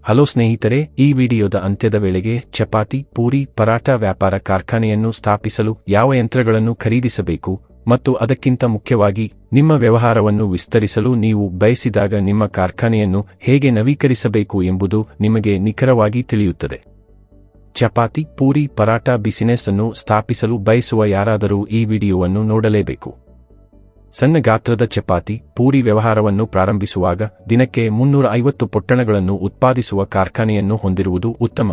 Hello ಸ್ನೇಹಿತರೆ, ಈ ವಿಡಿಯೋದ ಅಂತ್ಯದ ವೇಳೆಗೆ ಚಪಾತಿ, ಪೂರಿ, ಪರಾಠ ವ್ಯಾಪಾರ ಕಾರ್ಖಾನೆಯನ್ನು ಸ್ಥಾಪಿಸಲು ಯಾವ ಯಂತ್ರಗಳನ್ನು ಖರೀದಿಸಬೇಕು ಮತ್ತು ಅದಕ್ಕಿಂತ ಮುಖ್ಯವಾಗಿ ನಿಮ್ಮ ವ್ಯವಹಾರವನ್ನು ವಿಸ್ತರಿಸಲು ನೀವು ಬಯಸಿದಾಗ ನಿಮ್ಮ ಕಾರ್ಖಾನೆಯನ್ನು ಹೇಗೆ ನವೀಕರಿಸಬೇಕು ಎಂಬುದು ನಿಮಗೆ ನಿಖರವಾಗಿ ತಿಳಿಯುತ್ತದೆ. ಚಪಾತಿ, ಪೂರಿ, ಪರಾಠ ಬಿಸಿನೆಸ್ ಅನ್ನು ಸ್ಥಾಪಿಸಲು ಬಯಸುವ ಯಾರಾದರೂ ಈ ವಿಡಿಯೋವನ್ನು ನೋಡಲೇಬೇಕು. ಸಣ್ಣ ಗಾತ್ರದ ಚಪಾತಿ, ಪೂರಿ ವ್ಯವಹಾರವನ್ನು ಪ್ರಾರಂಭಿಸುವಾಗ ದಿನಕ್ಕೆ 350 ಪೊಟ್ಟಣಗಳನ್ನು ಉತ್ಪಾದಿಸುವ ಕಾರ್ಖಾನೆಯನ್ನು ಹೊಂದಿರುವುದು ಉತ್ತಮ.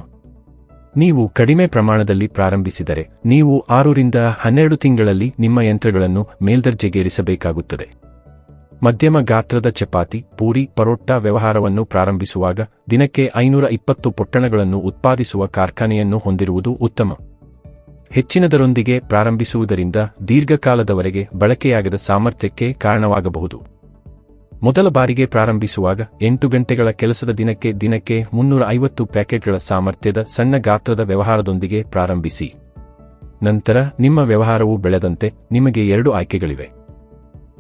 ನೀವು ಕಡಿಮೆ ಪ್ರಮಾಣದಲ್ಲಿ ಪ್ರಾರಂಭಿಸಿದರೆ ನೀವು 6 ರಿಂದ 12 ತಿಂಗಳಲ್ಲಿ ನಿಮ್ಮ ಯಂತ್ರಗಳನ್ನು ಮೇಲ್ದರ್ಜೆಗೇರಿಸಬೇಕಾಗುತ್ತದೆ. ಮಧ್ಯಮ ಗಾತ್ರದ ಚಪಾತಿ, ಪೂರಿ, ಪರೋಟ ವ್ಯವಹಾರವನ್ನು ಪ್ರಾರಂಭಿಸುವಾಗ ದಿನಕ್ಕೆ 520 ಪೊಟ್ಟಣಗಳನ್ನು ಉತ್ಪಾದಿಸುವ ಕಾರ್ಖಾನೆಯನ್ನು ಹೊಂದಿರುವುದು ಉತ್ತಮ. ಹೆಚ್ಚಿನದರೊಂದಿಗೆ ಪ್ರಾರಂಭಿಸುವುದರಿಂದ ದೀರ್ಘಕಾಲದವರೆಗೆ ಬಳಕೆಯಾಗದ ಸಾಮರ್ಥ್ಯಕ್ಕೆ ಕಾರಣವಾಗಬಹುದು. ಮೊದಲ ಬಾರಿಗೆ ಪ್ರಾರಂಭಿಸುವಾಗ 8 ಗಂಟೆಗಳ ಕೆಲಸದ ದಿನಕ್ಕೆ 350 ಪ್ಯಾಕೆಟ್ಗಳ ಸಾಮರ್ಥ್ಯದ ಸಣ್ಣ ಗಾತ್ರದ ವ್ಯವಹಾರದೊಂದಿಗೆ ಪ್ರಾರಂಭಿಸಿ. ನಂತರ ನಿಮ್ಮ ವ್ಯವಹಾರವು ಬೆಳೆದಂತೆ ನಿಮಗೆ 2 ಆಯ್ಕೆಗಳಿವೆ.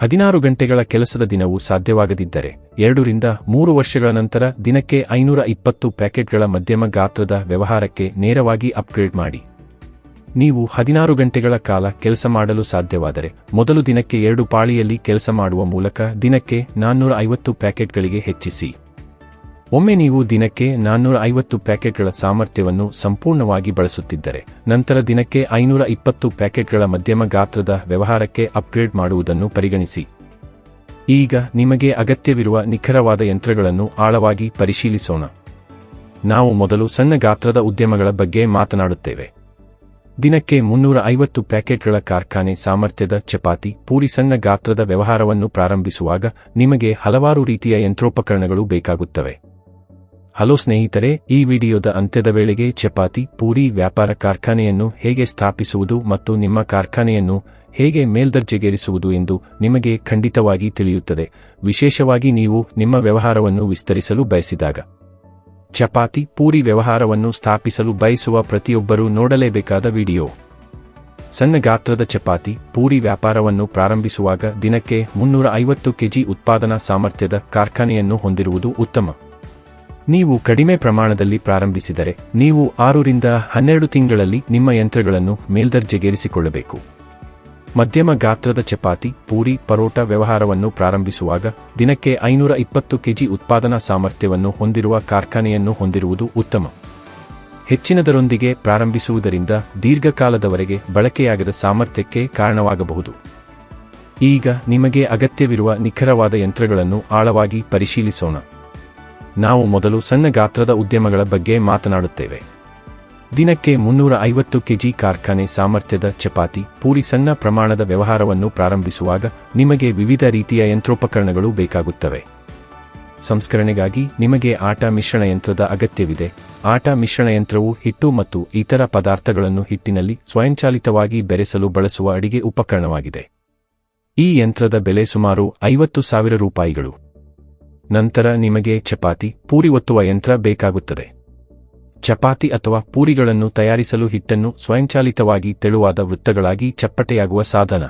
16 ಗಂಟೆಗಳ ಕೆಲಸದ ದಿನವೂ ಸಾಧ್ಯವಾಗದಿದ್ದರೆ 2 ರಿಂದ 3 ವರ್ಷಗಳ ನಂತರ ದಿನಕ್ಕೆ 520 ಪ್ಯಾಕೆಟ್ಗಳ ಮಧ್ಯಮ ಗಾತ್ರದ ವ್ಯವಹಾರಕ್ಕೆ ನೇರವಾಗಿ ಅಪ್ಗ್ರೇಡ್ ಮಾಡಿ. ನೀವು 16 ಗಂಟೆಗಳ ಕಾಲ ಕೆಲಸ ಮಾಡಲು ಸಾಧ್ಯವಾದರೆ ಮೊದಲು ದಿನಕ್ಕೆ 2 ಪಾಳಿಯಲ್ಲಿ ಕೆಲಸ ಮಾಡುವ ಮೂಲಕ ದಿನಕ್ಕೆ 450 ಪ್ಯಾಕೆಟ್ಗಳಿಗೆ ಹೆಚ್ಚಿಸಿ. ಒಮ್ಮೆ ನೀವು ದಿನಕ್ಕೆ 450 ಪ್ಯಾಕೆಟ್ಗಳ ಸಾಮರ್ಥ್ಯವನ್ನು ಸಂಪೂರ್ಣವಾಗಿ ಬಳಸುತ್ತಿದ್ದರೆ ನಂತರ ದಿನಕ್ಕೆ 520 ಪ್ಯಾಕೆಟ್ಗಳ ಮಧ್ಯಮ ಗಾತ್ರದ ವ್ಯವಹಾರಕ್ಕೆ ಅಪ್ಗ್ರೇಡ್ ಮಾಡುವುದನ್ನು ಪರಿಗಣಿಸಿ. ಈಗ ನಿಮಗೆ ಅಗತ್ಯವಿರುವ ನಿಖರವಾದ ಯಂತ್ರಗಳನ್ನು ಆಳವಾಗಿ ಪರಿಶೀಲಿಸೋಣ. ನಾವು ಮೊದಲು ಸಣ್ಣ ಗಾತ್ರದ ಉದ್ಯಮಗಳ ಬಗ್ಗೆ ಮಾತನಾಡುತ್ತೇವೆ. ದಿನಕ್ಕೆ 350 ಪ್ಯಾಕೆಟ್ಗಳ ಕಾರ್ಖಾನೆ ಸಾಮರ್ಥ್ಯದ ಚಪಾತಿ, ಪೂರಿ ಸಣ್ಣ ಗಾತ್ರದ ವ್ಯವಹಾರವನ್ನು ಪ್ರಾರಂಭಿಸುವಾಗ ನಿಮಗೆ ಹಲವಾರು ರೀತಿಯ ಯಂತ್ರೋಪಕರಣಗಳು ಬೇಕಾಗುತ್ತವೆ. ಹಲೋ ಸ್ನೇಹಿತರೆ, ಈ ವಿಡಿಯೋದ ಅಂತ್ಯದ ವೇಳೆಗೆ ಚಪಾತಿ, ಪೂರಿ ವ್ಯಾಪಾರ ಕಾರ್ಖಾನೆಯನ್ನು ಹೇಗೆ ಸ್ಥಾಪಿಸುವುದು ಮತ್ತು ನಿಮ್ಮ ಕಾರ್ಖಾನೆಯನ್ನು ಹೇಗೆ ಮೇಲ್ದರ್ಜೆಗೇರಿಸುವುದು ಎಂದು ನಿಮಗೆ ಖಂಡಿತವಾಗಿ ತಿಳಿಯುತ್ತದೆ, ವಿಶೇಷವಾಗಿ ನೀವು ನಿಮ್ಮ ವ್ಯವಹಾರವನ್ನು ವಿಸ್ತರಿಸಲು ಬಯಸಿದಾಗ. ಚಪಾತಿ, ಪೂರಿ ವ್ಯವಹಾರವನ್ನು ಸ್ಥಾಪಿಸಲು ಬಯಸುವ ಪ್ರತಿಯೊಬ್ಬರೂ ನೋಡಲೇಬೇಕಾದ ವಿಡಿಯೋ. ಸಣ್ಣ ಗಾತ್ರದ ಚಪಾತಿ, ಪೂರಿ ವ್ಯಾಪಾರವನ್ನು ಪ್ರಾರಂಭಿಸುವಾಗ ದಿನಕ್ಕೆ 350 ಕೆಜಿ ಉತ್ಪಾದನಾ ಸಾಮರ್ಥ್ಯದ ಕಾರ್ಖಾನೆಯನ್ನು ಹೊಂದಿರುವುದು ಉತ್ತಮ. ನೀವು ಕಡಿಮೆ ಪ್ರಮಾಣದಲ್ಲಿ ಪ್ರಾರಂಭಿಸಿದರೆ ನೀವು 6 ರಿಂದ 12 ತಿಂಗಳಲ್ಲಿ ನಿಮ್ಮ ಯಂತ್ರಗಳನ್ನು ಮೇಲ್ದರ್ಜೆಗೇರಿಸಿಕೊಳ್ಳಬೇಕು. ಮಧ್ಯಮ ಗಾತ್ರದ ಚಪಾತಿ, ಪೂರಿ, ಪರೋಟ ವ್ಯವಹಾರವನ್ನು ಪ್ರಾರಂಭಿಸುವಾಗ ದಿನಕ್ಕೆ 520 ಕೆಜಿ ಉತ್ಪಾದನಾ ಸಾಮರ್ಥ್ಯವನ್ನು ಹೊಂದಿರುವ ಕಾರ್ಖಾನೆಯನ್ನು ಹೊಂದಿರುವುದು ಉತ್ತಮ. ಹೆಚ್ಚಿನದರೊಂದಿಗೆ ಪ್ರಾರಂಭಿಸುವುದರಿಂದ ದೀರ್ಘಕಾಲದವರೆಗೆ ಬಳಕೆಯಾಗದ ಸಾಮರ್ಥ್ಯಕ್ಕೆ ಕಾರಣವಾಗಬಹುದು. ಈಗ ನಿಮಗೆ ಅಗತ್ಯವಿರುವ ನಿಖರವಾದ ಯಂತ್ರಗಳನ್ನು ಆಳವಾಗಿ ಪರಿಶೀಲಿಸೋಣ. ನಾವು ಮೊದಲು ಸಣ್ಣ ಗಾತ್ರದ ಉದ್ಯಮಗಳ ಬಗ್ಗೆ ಮಾತನಾಡುತ್ತೇವೆ. ದಿನಕ್ಕೆ 350 ಕೆಜಿ ಕಾರ್ಖಾನೆ ಸಾಮರ್ಥ್ಯದ ಚಪಾತಿ, ಪೂರಿ ಸಣ್ಣ ಪ್ರಮಾಣದ ವ್ಯವಹಾರವನ್ನು ಪ್ರಾರಂಭಿಸುವಾಗ ನಿಮಗೆ ವಿವಿಧ ರೀತಿಯ ಯಂತ್ರೋಪಕರಣಗಳು ಬೇಕಾಗುತ್ತವೆ. ಸಂಸ್ಕರಣೆಗಾಗಿ ನಿಮಗೆ ಆಟ ಮಿಶ್ರಣ ಯಂತ್ರದ ಅಗತ್ಯವಿದೆ. ಆಟ ಮಿಶ್ರಣ ಯಂತ್ರವು ಹಿಟ್ಟು ಮತ್ತು ಇತರ ಪದಾರ್ಥಗಳನ್ನು ಹಿಟ್ಟಿನಲ್ಲಿ ಸ್ವಯಂಚಾಲಿತವಾಗಿ ಬೆರೆಸಲು ಬಳಸುವ ಅಡಿಗೆ ಉಪಕರಣವಾಗಿದೆ. ಈ ಯಂತ್ರದ ಬೆಲೆ ಸುಮಾರು 50,000 ರೂಪಾಯಿಗಳು. ನಂತರ ನಿಮಗೆ ಚಪಾತಿ, ಪೂರಿ ಒತ್ತುವ ಯಂತ್ರ ಬೇಕಾಗುತ್ತದೆ. ಚಪಾತಿ ಅಥವಾ ಪೂರಿಗಳನ್ನು ತಯಾರಿಸಲು ಹಿಟ್ಟನ್ನು ಸ್ವಯಂಚಾಲಿತವಾಗಿ ತೆಳುವಾದ ವೃತ್ತಗಳಾಗಿ ಚಪ್ಪಟೆಯಾಗುವ ಸಾಧನ.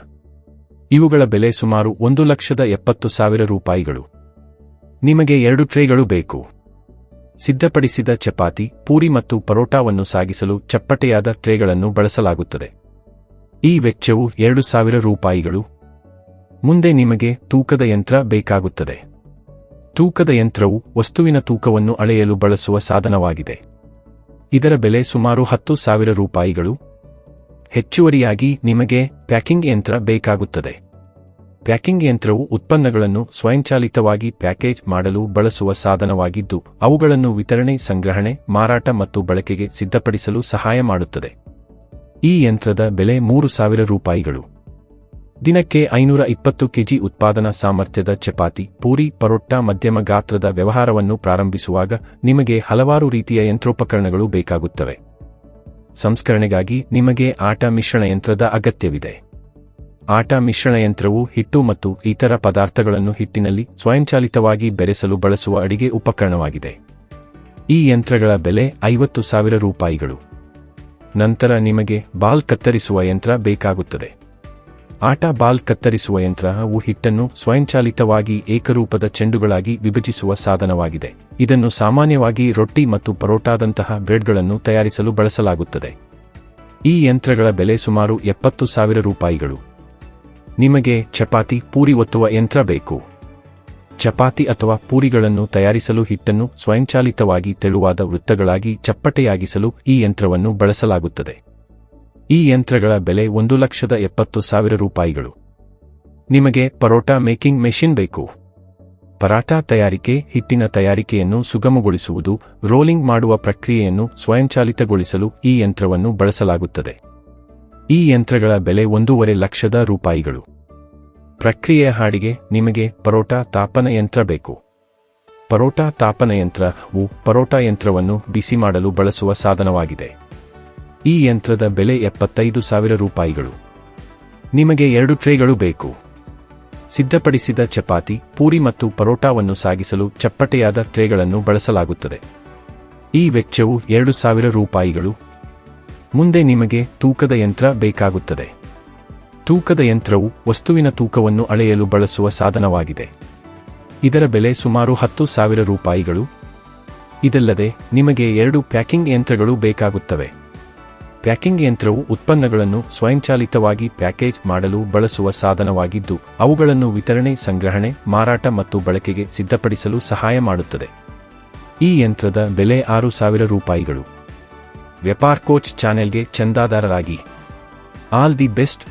ಇವುಗಳ ಬೆಲೆ ಸುಮಾರು 1,70,000 ರೂಪಾಯಿಗಳು. ನಿಮಗೆ 2 ಟ್ರೇಗಳು ಬೇಕು. ಸಿದ್ಧಪಡಿಸಿದ ಚಪಾತಿ, ಪೂರಿ ಮತ್ತು ಪರೋಟಾವನ್ನು ಸಾಗಿಸಲು ಚಪ್ಪಟೆಯಾದ ಟ್ರೇಗಳನ್ನು ಬಳಸಲಾಗುತ್ತದೆ. ಈ ವೆಚ್ಚವು 2,000 ರೂಪಾಯಿಗಳು. ಮುಂದೆ ನಿಮಗೆ ತೂಕದ ಯಂತ್ರ ಬೇಕಾಗುತ್ತದೆ. ತೂಕದ ಯಂತ್ರವು ವಸ್ತುವಿನ ತೂಕವನ್ನು ಅಳೆಯಲು ಬಳಸುವ ಸಾಧನವಾಗಿದೆ. ಇದರ ಬೆಲೆ ಸುಮಾರು 10,000 ರೂಪಾಯಿಗಳು. ಹೆಚ್ಚುವರಿಯಾಗಿ ನಿಮಗೆ ಪ್ಯಾಕಿಂಗ್ ಯಂತ್ರ ಬೇಕಾಗುತ್ತದೆ. ಪ್ಯಾಕಿಂಗ್ ಯಂತ್ರವು ಉತ್ಪನ್ನಗಳನ್ನು ಸ್ವಯಂಚಾಲಿತವಾಗಿ ಪ್ಯಾಕೇಜ್ ಮಾಡಲು ಬಳಸುವ ಸಾಧನವಾಗಿದ್ದು ಅವುಗಳನ್ನು ವಿತರಣೆ, ಸಂಗ್ರಹಣೆ, ಮಾರಾಟ ಮತ್ತು ಬಳಕೆಗೆ ಸಿದ್ಧಪಡಿಸಲು ಸಹಾಯ ಮಾಡುತ್ತದೆ. ಈ ಯಂತ್ರದ ಬೆಲೆ 3,000 ರೂಪಾಯಿಗಳು. ದಿನಕ್ಕೆ 520 ಕೆಜಿ ಉತ್ಪಾದನಾ ಸಾಮರ್ಥ್ಯದ ಚಪಾತಿ, ಪೂರಿ, ಪರೋಟ ಮಧ್ಯಮ ಗಾತ್ರದ ವ್ಯವಹಾರವನ್ನು ಪ್ರಾರಂಭಿಸುವಾಗ ನಿಮಗೆ ಹಲವಾರು ರೀತಿಯ ಯಂತ್ರೋಪಕರಣಗಳು ಬೇಕಾಗುತ್ತವೆ. ಸಂಸ್ಕರಣೆಗಾಗಿ ನಿಮಗೆ ಆಟ ಮಿಶ್ರಣ ಯಂತ್ರದ ಅಗತ್ಯವಿದೆ. ಆಟ ಮಿಶ್ರಣ ಯಂತ್ರವು ಹಿಟ್ಟು ಮತ್ತು ಇತರ ಪದಾರ್ಥಗಳನ್ನು ಹಿಟ್ಟಿನಲ್ಲಿ ಸ್ವಯಂಚಾಲಿತವಾಗಿ ಬೆರೆಸಲು ಬಳಸುವ ಅಡಿಗೆ ಉಪಕರಣವಾಗಿದೆ. ಈ ಯಂತ್ರಗಳ ಬೆಲೆ 50,000 ರೂಪಾಯಿಗಳು. ನಂತರ ನಿಮಗೆ ಬಾಲ್ ಕತ್ತರಿಸುವ ಯಂತ್ರ ಬೇಕಾಗುತ್ತದೆ. ಆಟಾ ಬಾಲ್ ಕತ್ತರಿಸುವ ಯಂತ್ರವು ಹಿಟ್ಟನ್ನು ಸ್ವಯಂಚಾಲಿತವಾಗಿ ಏಕರೂಪದ ಚೆಂಡುಗಳಾಗಿ ವಿಭಜಿಸುವ ಸಾಧನವಾಗಿದೆ. ಇದನ್ನು ಸಾಮಾನ್ಯವಾಗಿ ರೊಟ್ಟಿ ಮತ್ತು ಪರೋಟಾದಂತಹ ಬ್ರೆಡ್ಗಳನ್ನು ತಯಾರಿಸಲು ಬಳಸಲಾಗುತ್ತದೆ. ಈ ಯಂತ್ರಗಳ ಬೆಲೆ ಸುಮಾರು 70,000 ರೂಪಾಯಿಗಳು. ನಿಮಗೆ ಚಪಾತಿ, ಪೂರಿ ಒತ್ತುವ ಯಂತ್ರ ಬೇಕು. ಚಪಾತಿ ಅಥವಾ ಪೂರಿಗಳನ್ನು ತಯಾರಿಸಲು ಹಿಟ್ಟನ್ನು ಸ್ವಯಂಚಾಲಿತವಾಗಿ ತೆಳುವಾದ ವೃತ್ತಗಳಾಗಿ ಚಪ್ಪಟೆಯಾಗಿಸಲು ಈ ಯಂತ್ರವನ್ನು ಬಳಸಲಾಗುತ್ತದೆ. ಈ ಯಂತ್ರಗಳ ಬೆಲೆ 1,70,000 ರೂಪಾಯಿಗಳು. ನಿಮಗೆ ಪರೋಟಾ ಮೇಕಿಂಗ್ ಮೆಷಿನ್ ಬೇಕು. ಪರಾಟಾ ತಯಾರಿಕೆ, ಹಿಟ್ಟಿನ ತಯಾರಿಕೆಯನ್ನು ಸುಗಮಗೊಳಿಸುವುದು, ರೋಲಿಂಗ್ ಮಾಡುವ ಪ್ರಕ್ರಿಯೆಯನ್ನು ಸ್ವಯಂಚಾಲಿತಗೊಳಿಸಲು ಈ ಯಂತ್ರವನ್ನು ಬಳಸಲಾಗುತ್ತದೆ. ಈ ಯಂತ್ರಗಳ ಬೆಲೆ 1,50,000 ರೂಪಾಯಿಗಳು. ಪ್ರಕ್ರಿಯೆಯ ಹಾಡಿಗೆ ನಿಮಗೆ ಪರೋಟಾ ತಾಪನ ಯಂತ್ರ ಬೇಕು. ಪರೋಟಾ ತಾಪನ ಯಂತ್ರವು ಪರೋಟಾ ಯಂತ್ರವನ್ನು ಬಿಸಿ ಮಾಡಲು ಬಳಸುವ ಸಾಧನವಾಗಿದೆ. ಈ ಯಂತ್ರದ ಬೆಲೆ 75,000 ರೂಪಾಯಿಗಳು. ನಿಮಗೆ 2 ಟ್ರೇಗಳು ಬೇಕು. ಸಿದ್ಧಪಡಿಸಿದ ಚಪಾತಿ, ಪೂರಿ ಮತ್ತು ಪರೋಟಾವನ್ನು ಸಾಗಿಸಲು ಚಪ್ಪಟೆಯಾದ ಟ್ರೇಗಳನ್ನು ಬಳಸಲಾಗುತ್ತದೆ. ಈ ವೆಚ್ಚವು 2,000 ರೂಪಾಯಿಗಳು. ಮುಂದೆ ನಿಮಗೆ ತೂಕದ ಯಂತ್ರ ಬೇಕಾಗುತ್ತದೆ. ತೂಕದ ಯಂತ್ರವು ವಸ್ತುವಿನ ತೂಕವನ್ನು ಅಳೆಯಲು ಬಳಸುವ ಸಾಧನವಾಗಿದೆ. ಇದರ ಬೆಲೆ ಸುಮಾರು 10,000 ರೂಪಾಯಿಗಳು. ಇದಲ್ಲದೆ ನಿಮಗೆ 2 ಪ್ಯಾಕಿಂಗ್ ಯಂತ್ರಗಳು ಬೇಕಾಗುತ್ತವೆ. ಪ್ಯಾಕಿಂಗ್ ಯಂತ್ರವು ಉತ್ಪನ್ನಗಳನ್ನು ಸ್ವಯಂಚಾಲಿತವಾಗಿ ಪ್ಯಾಕೇಜ್ ಮಾಡಲು ಬಳಸುವ ಸಾಧನವಾಗಿದ್ದು, ಅವುಗಳನ್ನು ವಿತರಣೆ, ಸಂಗ್ರಹಣೆ, ಮಾರಾಟ ಮತ್ತು ಬಳಕೆಗೆ ಸಿದ್ಧಪಡಿಸಲು ಸಹಾಯ ಮಾಡುತ್ತದೆ. ಈ ಯಂತ್ರದ ಬೆಲೆ 6,000 ರೂಪಾಯಿಗಳು. ವ್ಯಾಪಾರ್ ಕೋಚ್ ಚಾನೆಲ್ಗೆ ಚಂದಾದಾರರಾಗಿ. All the best.